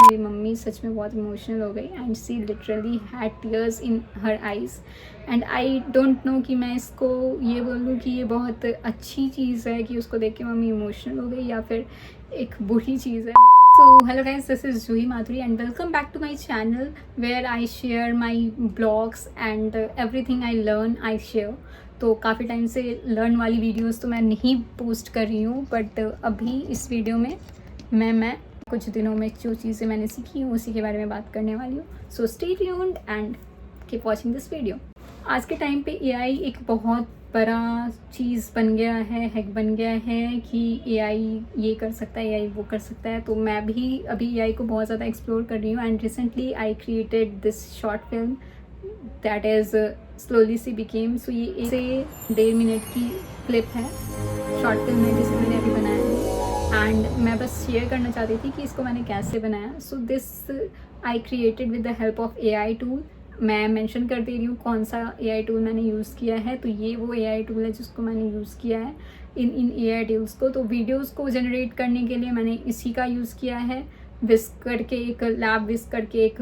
मेरी मम्मी सच में बहुत इमोशनल हो गई and she literally had tears in her eyes and I don't know कि मैं इसको ये बोलूँ कि ये बहुत अच्छी चीज़ है कि उसको देख के मम्मी इमोशनल हो गई या फिर एक बुरी चीज़ है. So hello guys, this is Juhi Madhuri and welcome back to my channel where I share my blogs and everything I learn I share. तो काफ़ी टाइम से लर्न वाली वीडियोस तो मैं नहीं पोस्ट कर रही हूँ बट अभी इस वीडियो में मैं कुछ दिनों में जो चीज़ें मैंने सीखी हूँ उसी के बारे में बात करने वाली हूँ. So stay tuned and keep watching this video. आज के टाइम पे एआई एक बहुत बड़ा चीज़ बन गया है, हैक बन गया है कि एआई ये कर सकता है, एआई वो कर सकता है. तो मैं भी अभी एआई को बहुत ज़्यादा एक्सप्लोर कर रही हूँ and recently I created this short film that is slowly see became. So ये 1 से 1.5 मिनट की क्लिप है, शॉर्ट फिल्म है जिसे मैंने अभी बनाया है एंड मैं बस शेयर करना चाहती थी कि इसको मैंने कैसे बनाया. So this I created with the help of AI tool. मैं मेंशन कर दे रही हूँ कौन सा एआई टूल मैंने यूज़ किया है. तो ये वो एआई टूल है जिसको मैंने यूज़ किया है इन एआई टूल्स को. तो वीडियोस को जनरेट करने के लिए मैंने इसी का यूज़ किया है. विस्क करके एक लैब विस्क करके एक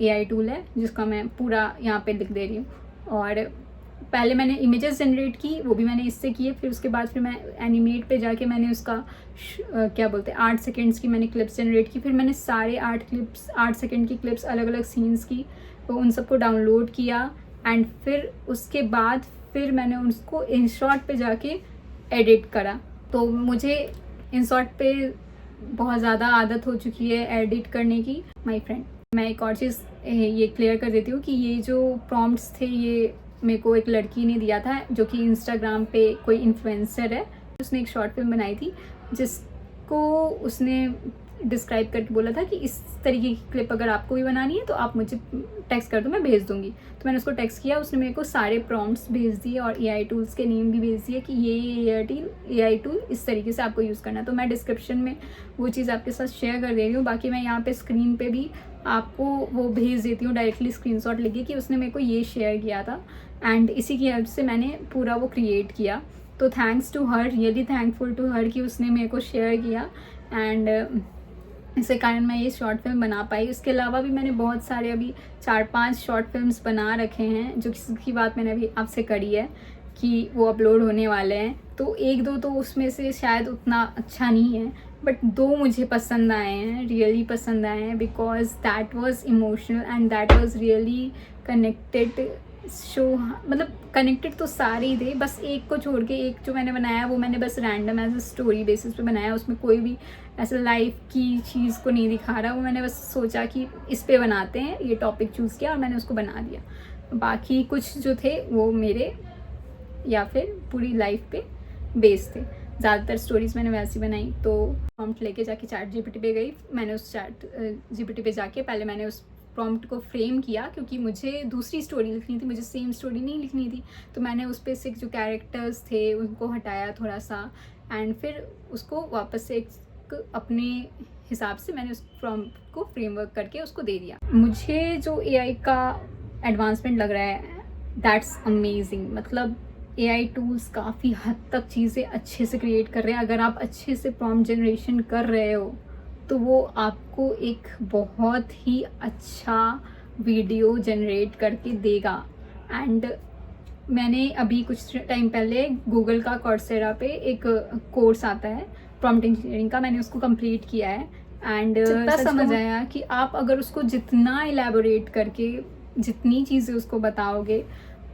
एआई टूल है जिसका मैं पूरा यहाँ पे लिख दे रही हूँ. और पहले मैंने इमेजेस जनरेट की, वो भी मैंने इससे किए. फिर उसके बाद फिर मैं एनिमेट पे जाके मैंने उसका क्या बोलते हैं 8 सेकेंड्स की मैंने क्लिप्स जनरेट की. फिर मैंने सारे 8 सेकेंड की क्लिप्स अलग अलग सीन्स की तो उन सबको डाउनलोड किया एंड फिर उसके बाद फिर मैंने उसको InShot पे जाके एडिट करा. तो मुझे InShot पे बहुत ज़्यादा आदत हो चुकी है एडिट करने की माय फ्रेंड. मैं एक और चीज़ ये क्लियर कर देती हूँ कि ये जो प्रॉम्प्ट्स थे ये मेरे को एक लड़की ने दिया था जो कि इंस्टाग्राम पे कोई इन्फ्लुएंसर है. उसने एक शॉर्ट फिल्म बनाई थी जिसको उसने डिस्क्राइब करके बोला था कि इस तरीके की क्लिप अगर आपको भी बनानी है तो आप मुझे टेक्स्ट कर दो, मैं भेज दूंगी. तो मैंने उसको टेक्स्ट किया, उसने मेरे को सारे प्रॉम्प्ट्स भेज दिए और एआई टूल्स के नेम भी भेज दिए कि ये एआई टूल इस तरीके से आपको यूज़ करना है. तो मैं डिस्क्रिप्शन में वो चीज़ आपके साथ शेयर कर दे रही हूँ. बाकी मैं यहाँ पे स्क्रीन पे भी आपको वो भेज देती हूँ डायरेक्टली स्क्रीनशॉट लेके कि उसने मेरे को ये शेयर किया था एंड इसी की हेल्प से मैंने पूरा वो क्रिएट किया. तो thanks to her, really thankful to her कि उसने मेरे को शेयर किया एंड इसके कारण मैं ये शॉर्ट फिल्म बना पाई. उसके अलावा भी मैंने बहुत सारे अभी 4-5 शॉर्ट फिल्म्स बना रखे हैं जो किसी बात मैंने अभी आपसे करी है कि वो अपलोड होने वाले हैं. तो 1-2 तो उसमें से शायद उतना अच्छा नहीं है बट 2 मुझे पसंद आए हैं, रियली पसंद आए हैं because that was emotional and that was really connected show. मतलब कनेक्टेड तो सारे ही थे, बस एक को छोड़ के एक जो मैंने बनाया वो मैंने बस random as a story basis पे बनाया. उसमें कोई भी ऐसा लाइफ की चीज़ को नहीं दिखा रहा. वो मैंने बस सोचा कि इस पे बनाते हैं, ये टॉपिक चूज़ किया और मैंने उसको बना दिया. बाकी कुछ जो थे वो मेरे या फिर पूरी लाइफ पे बेस्ड थे. ज़्यादातर स्टोरीज़ मैंने वैसी बनाई. तो प्रॉम्प्ट लेके जाके चैट जीपीटी पे गई. मैंने उस चैट जीपीटी पे जाके पहले मैंने उस प्रॉम्प्ट को फ्रेम किया क्योंकि मुझे दूसरी स्टोरी लिखनी थी, मुझे सेम स्टोरी नहीं लिखनी थी. तो मैंने उस पर से जो कैरेक्टर्स थे उनको हटाया थोड़ा सा एंड फिर उसको वापस से एक अपने हिसाब से मैंने उस प्रॉम्प्ट को फ्रेमवर्क करके उसको दे दिया. मुझे जो एआई का एडवांसमेंट लग रहा है दैट्स अमेजिंग. मतलब एआई टूल्स काफ़ी हद तक चीज़ें अच्छे से क्रिएट कर रहे हैं. अगर आप अच्छे से प्रॉम्प्ट जनरेशन कर रहे हो तो वो आपको एक बहुत ही अच्छा वीडियो जनरेट करके देगा. एंड मैंने अभी कुछ टाइम पहले गूगल का कॉर्सेरा पे एक कोर्स आता है प्रॉम्प्ट इंजीनियरिंग का, मैंने उसको कंप्लीट किया है एंड इतना समझ आया कि आप अगर उसको जितना एलैबोरेट करके जितनी चीज़ें उसको बताओगे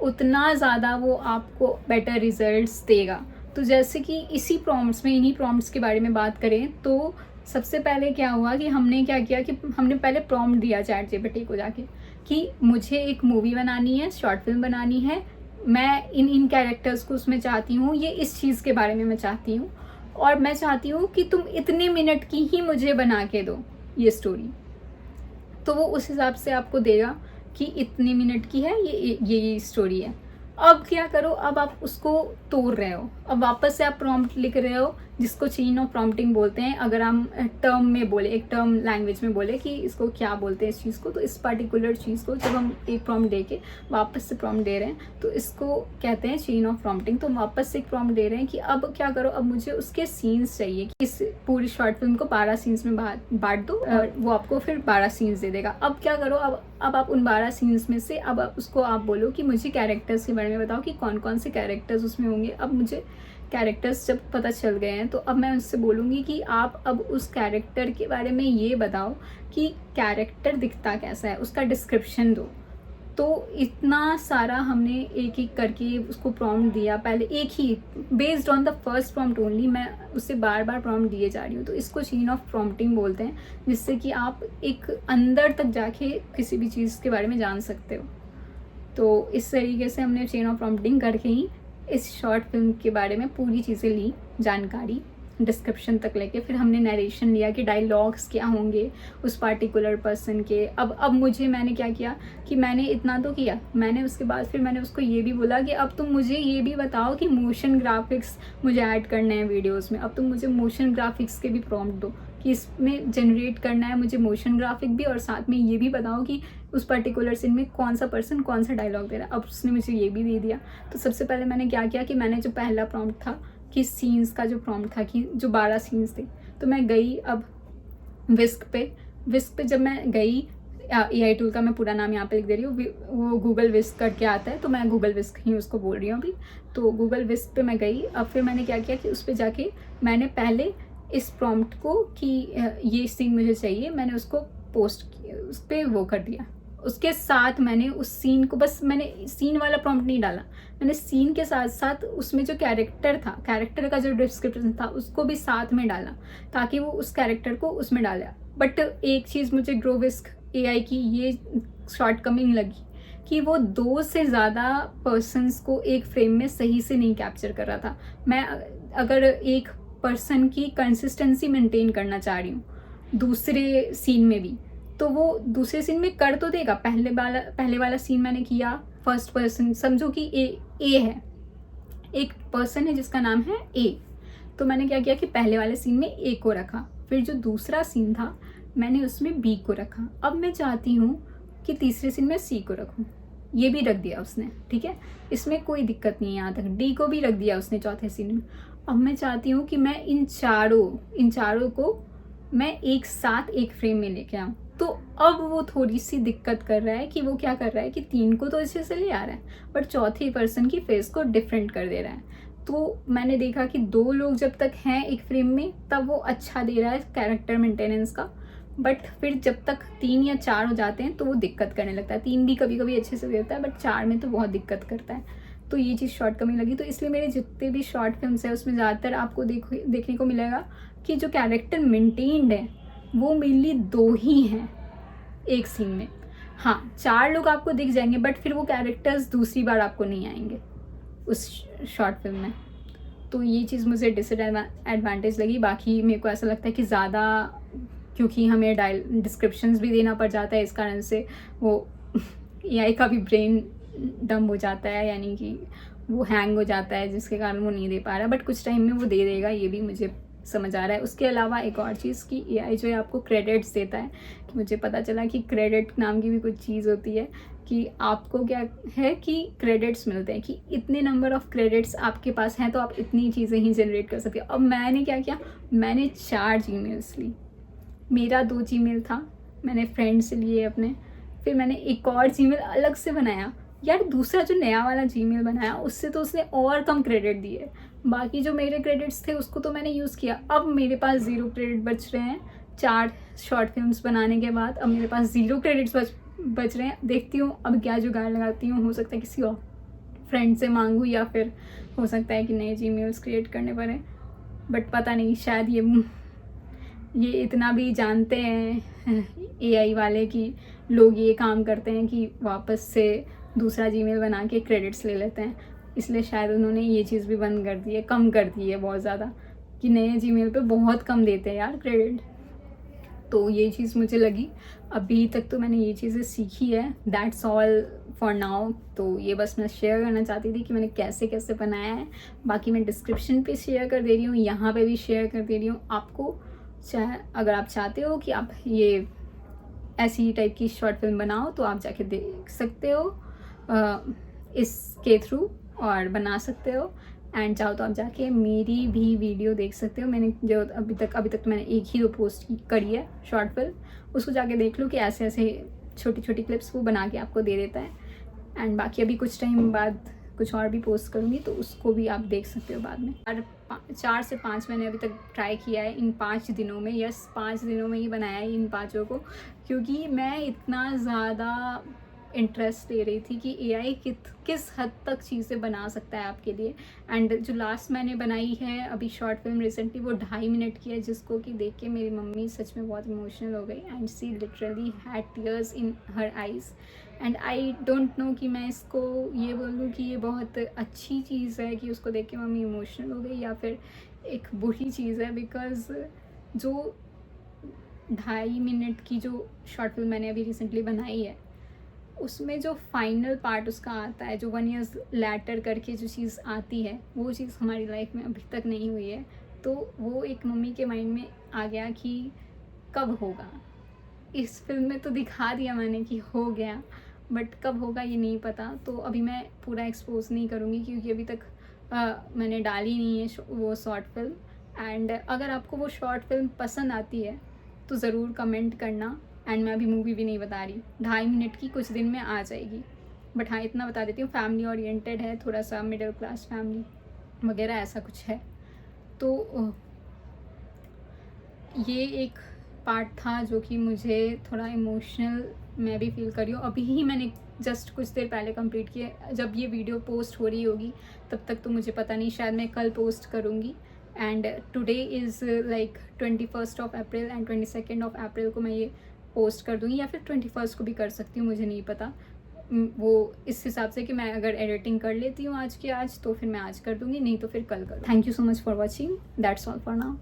उतना ज़्यादा वो आपको बेटर रिजल्ट्स देगा. तो जैसे कि इसी प्रॉम्प्ट्स में, इन्हीं प्रॉम्प्ट्स के बारे में बात करें तो सबसे पहले क्या हुआ कि हमने क्या किया कि हमने पहले प्रॉम्प्ट दिया चैट जीपीटी को जाके कि मुझे एक मूवी बनानी है, शॉर्ट फिल्म बनानी है, मैं इन कैरेक्टर्स को उसमें चाहती हूँ, ये इस चीज़ के बारे में मैं चाहती हूँ और मैं चाहती हूँ कि तुम इतने मिनट की ही मुझे बना के दो ये स्टोरी. तो वो उस हिसाब से आपको देगा कि इतने मिनट की है ये स्टोरी है. अब क्या करो, अब आप उसको तोड़ रहे हो, अब वापस से आप प्रॉम्प्ट लिख रहे हो जिसको चेन ऑफ प्रॉम्प्टिंग बोलते हैं। अगर हम टर्म में बोले, एक टर्म लैंग्वेज में बोले कि इसको क्या बोलते हैं इस चीज़ को, तो इस पर्टिकुलर चीज़ को जब हम एक प्रॉम्प्ट दे के वापस से प्रॉम्प्ट दे रहे हैं तो इसको कहते हैं चेन ऑफ प्रॉम्प्टिंग। तो वापस से एक प्रॉम्प्ट दे रहे हैं कि अब क्या करो, अब मुझे उसके सीन्स चाहिए कि इस पूरी शॉर्ट फिल्म को 12 सीन्स में बांट दो, वो आपको फिर 12 सीन्स दे देगा। अब क्या करो, अब आप उन 12 सीन्स में से अब उसको आप बोलो कि मुझे कैरेक्टर्स के बारे में बताओ कि कौन कौन से कैरेक्टर्स उसमें होंगे। अब मुझे कैरेक्टर्स जब पता चल गए हैं तो अब मैं उससे बोलूँगी कि आप अब उस कैरेक्टर के बारे में ये बताओ कि कैरेक्टर दिखता कैसा है, उसका डिस्क्रिप्शन दो। तो इतना सारा हमने एक एक करके उसको प्रॉम्प्ट दिया, पहले एक ही based on the first prompt only मैं उससे बार बार प्रॉम्प्ट दिए जा रही हूँ। तो इसको चेन ऑफ प्रॉम्प्टिंग बोलते हैं, जिससे कि आप एक अंदर तक जाके किसी भी चीज़ के बारे में जान सकते हो। तो इस तरीके से हमने चेन ऑफ प्रॉम्प्टिंग करके ही इस शॉर्ट फिल्म के बारे में पूरी चीज़ें ली, जानकारी डिस्क्रिप्शन तक लेके, फिर हमने नरेशन लिया कि डायलॉग्स क्या होंगे उस पार्टिकुलर पर्सन के। अब मैंने क्या किया कि मैंने इतना तो किया, मैंने उसके बाद फिर मैंने उसको ये भी बोला कि अब तुम मुझे ये भी बताओ कि मोशन ग्राफिक्स मुझे ऐड करने हैं वीडियोस में। अब तुम मुझे मोशन ग्राफिक्स के भी प्रॉम्प्ट दो कि इसमें जनरेट करना है मुझे मोशन ग्राफिक भी, और साथ में ये भी बताओ कि उस पर्टिकुलर सीन में कौन सा पर्सन कौन सा डायलॉग दे रहा है। अब उसने मुझे ये भी दे दिया। तो सबसे पहले मैंने क्या किया कि मैंने जो पहला प्रॉम्प्ट था कि सीन्स का जो प्रॉम्प्ट था कि जो 12 सीन्स थे, तो मैं गई अब विस्क पे जब मैं गई, AI टूल का मैं पूरा नाम यहाँ पे लिख दे रही हूँ, वो गूगल विस्क करके आता है, तो मैं गूगल विस्क ही उसको बोल रही हूँ अभी। तो गूगल विस्क पे मैं गई। अब फिर मैंने क्या किया कि उस पर जाके मैंने पहले इस प्रॉम्प्ट को कि ये सीन मुझे चाहिए, मैंने उसको पोस्ट किया, उस पर वो कर दिया। उसके साथ मैंने उस सीन को, बस मैंने सीन वाला प्रॉम्प्ट नहीं डाला, मैंने सीन के साथ साथ उसमें जो कैरेक्टर था, कैरेक्टर का जो डिस्क्रिप्शन था उसको भी साथ में डाला, ताकि वो उस कैरेक्टर को उसमें डाला। बट एक चीज़ मुझे ग्रोविस्क AI की ये शॉर्टकमिंग लगी कि वो 2 से ज़्यादा पर्सन्स को एक फ्रेम में सही से नहीं कैप्चर कर रहा था। मैं अगर एक पर्सन की कंसिस्टेंसी मेंटेन करना चाह रही हूँ दूसरे सीन में भी, तो वो दूसरे सीन में कर तो देगा। पहले वाला सीन मैंने किया फर्स्ट पर्सन, समझो कि ए है, एक पर्सन है जिसका नाम है A। तो मैंने क्या किया कि पहले वाले सीन में A को रखा, फिर जो दूसरा सीन था मैंने उसमें B को रखा। अब मैं चाहती हूँ कि तीसरे सीन में C को रखूँ, ये भी रख दिया उसने, ठीक है, इसमें कोई दिक्कत नहीं है यहाँ तक। D को भी रख दिया उसने चौथे सीन में। अब मैं चाहती हूँ कि मैं इन चारों को मैं एक साथ एक फ्रेम में लेके आऊँ। तो अब वो थोड़ी सी दिक्कत कर रहा है कि वो क्या कर रहा है कि 3 को तो अच्छे से ले आ रहा है, बट चौथे पर्सन की फेस को डिफरेंट कर दे रहा है। तो मैंने देखा कि 2 लोग जब तक हैं एक फ्रेम में तब वो अच्छा दे रहा है कैरेक्टर मेंटेनेंस का, बट फिर जब तक 3 या 4 हो जाते हैं तो वो दिक्कत करने लगता है। 3 भी कभी कभी अच्छे से देता है, बट 4 में तो बहुत दिक्कत करता है। तो ये चीज़ शॉर्टकमिंग लगी। तो इसलिए मेरे जितने भी शॉर्ट फिल्म्स है उसमें ज़्यादातर आपको देखने को मिलेगा कि जो कैरेक्टर मेंटेन्ड है वो मेनली 2 ही हैं एक सीन में। हाँ, 4 लोग आपको दिख जाएंगे, बट फिर वो कैरेक्टर्स दूसरी बार आपको नहीं आएंगे उस शॉर्ट फिल्म में। तो ये चीज़ मुझे डिसएडवांटेज लगी। बाकी मेरे को ऐसा लगता है कि ज़्यादा, क्योंकि हमें डिस्क्रिप्शंस भी देना पड़ जाता है, इस कारण से वो AI का भी ब्रेन डम हो जाता है, यानी कि वो हैंग हो जाता है, जिसके कारण वो नहीं दे पा रहा। बट कुछ टाइम में वो दे देगा, ये भी मुझे समझ आ रहा है। उसके अलावा एक और चीज़ कि AI जो है आपको क्रेडिट्स देता है, कि मुझे पता चला कि क्रेडिट नाम की भी कुछ चीज़ होती है, कि आपको क्या है कि क्रेडिट्स मिलते हैं, कि इतने नंबर ऑफ क्रेडिट्स आपके पास हैं तो आप इतनी चीज़ें ही जनरेट कर सकते हो। अब मैंने क्या किया, मैंने 4 जीमेल्स ली। मेरा 2 जीमेल था, मैंने फ्रेंड से लिए अपने, फिर मैंने एक और जीमेल अलग से बनाया। यार दूसरा जो नया वाला जीमेल बनाया उससे तो उसने और कम क्रेडिट दिए, बाकी जो मेरे क्रेडिट्स थे उसको तो मैंने यूज़ किया। अब मेरे पास 0 क्रेडिट बच रहे हैं 4 शॉर्ट फिल्म्स बनाने के बाद। अब मेरे पास 0 क्रेडिट्स बच रहे हैं। देखती हूँ अब क्या जुगाड़ लगाती हूँ, हो सकता है किसी और फ्रेंड से मांगूँ, या फिर हो सकता है कि नए जीमेल्स क्रिएट करने पड़े, बट पता नहीं, शायद ये इतना भी जानते हैं AI वाले कि लोग ये काम करते हैं कि वापस से दूसरा जीमेल बना के क्रेडिट्स ले लेते हैं, इसलिए शायद उन्होंने ये चीज़ भी बंद कर दी है, कम कर दी है बहुत ज़्यादा, कि नए जीमेल पे बहुत कम देते हैं यार क्रेडिट। तो ये चीज़ मुझे लगी। अभी तक तो मैंने ये चीज़ें सीखी है, दैट्स ऑल फॉर नाउ। तो ये बस मैं शेयर करना चाहती थी कि मैंने कैसे कैसे बनाया है। बाकी मैं डिस्क्रिप्शन पे शेयर कर दे रही हूँ, यहाँ पे भी शेयर कर दे रही हूँ आपको। चाहे अगर आप चाहते हो कि आप ये ऐसी टाइप की शॉर्ट फिल्म बनाओ तो आप जाके देख सकते हो इसके थ्रू और बना सकते हो। एंड चाहो तो आप जाके मेरी भी वीडियो देख सकते हो। मैंने जो अभी तक तो मैंने एक ही दो पोस्ट करी है शॉर्ट फिल्म, उसको जाके देख लो कि ऐसे ऐसे छोटी छोटी क्लिप्स वो बना के आपको दे देता है। एंड बाकी अभी कुछ टाइम बाद कुछ और भी पोस्ट करूँगी तो उसको भी आप देख सकते हो बाद में। और 4 से 5 मैंने अभी तक ट्राई किया है इन 5 दिनों में। यस, 5 दिनों में ही बनाया है इन 5 को, क्योंकि मैं इतना ज़्यादा इंटरेस्ट ले रही थी कि एआई किस हद तक चीज़ें बना सकता है आपके लिए। एंड जो लास्ट मैंने बनाई है अभी शॉर्ट फिल्म रिसेंटली, वो 2.5 मिनट की है, जिसको कि देख के मेरी मम्मी सच में बहुत इमोशनल हो गई। And she literally had tears in her eyes. And I don't know कि मैं इसको ये बोलूँ कि ये बहुत अच्छी चीज़ है कि उसको देख के मम्मी इमोशनल हो गई, या फिर एक बुरी चीज़ है। बिकॉज़ जो 2.5 मिनट की जो शॉर्ट फिल्म मैंने अभी रिसेंटली बनाई है, उसमें जो फाइनल पार्ट उसका आता है, जो 1 ईयर्स लैटर करके जो चीज़ आती है, वो चीज़ हमारी लाइफ में अभी तक नहीं हुई है। तो वो एक मम्मी के माइंड में आ गया कि कब होगा। इस फिल्म में तो दिखा दिया मैंने कि हो गया, बट कब होगा ये नहीं पता। तो अभी मैं पूरा एक्सपोज नहीं करूँगी, क्योंकि अभी तक मैंने डाली नहीं है वो शॉर्ट फिल्म। एंड अगर आपको वो शॉर्ट फिल्म पसंद आती है तो ज़रूर कमेंट करना। एंड मैं अभी मूवी भी नहीं बता रही, 2.5 मिनट की कुछ दिन में आ जाएगी। बट हाँ, इतना बता देती हूँ, फैमिली ओरिएंटेड है, थोड़ा सा मिडिल क्लास फैमिली वगैरह ऐसा कुछ है। तो ये एक पार्ट था जो कि मुझे थोड़ा इमोशनल मैं भी फील कर रही हूँ। अभी ही मैंने जस्ट कुछ देर पहले कंप्लीट किया। जब ये वीडियो पोस्ट हो रही होगी तब तक तो मुझे पता नहीं, शायद मैं कल पोस्ट करूँगी। And today is like 21 April and 22 अप्रैल को मैं ये पोस्ट कर दूँगी, या फिर 21 को भी कर सकती हूँ, मुझे नहीं पता। वो इस हिसाब से कि मैं अगर एडिटिंग कर लेती हूँ आज के आज तो फिर मैं आज कर दूँगी, नहीं तो फिर कल करूँ। Thank you so much for watching, that's all for now.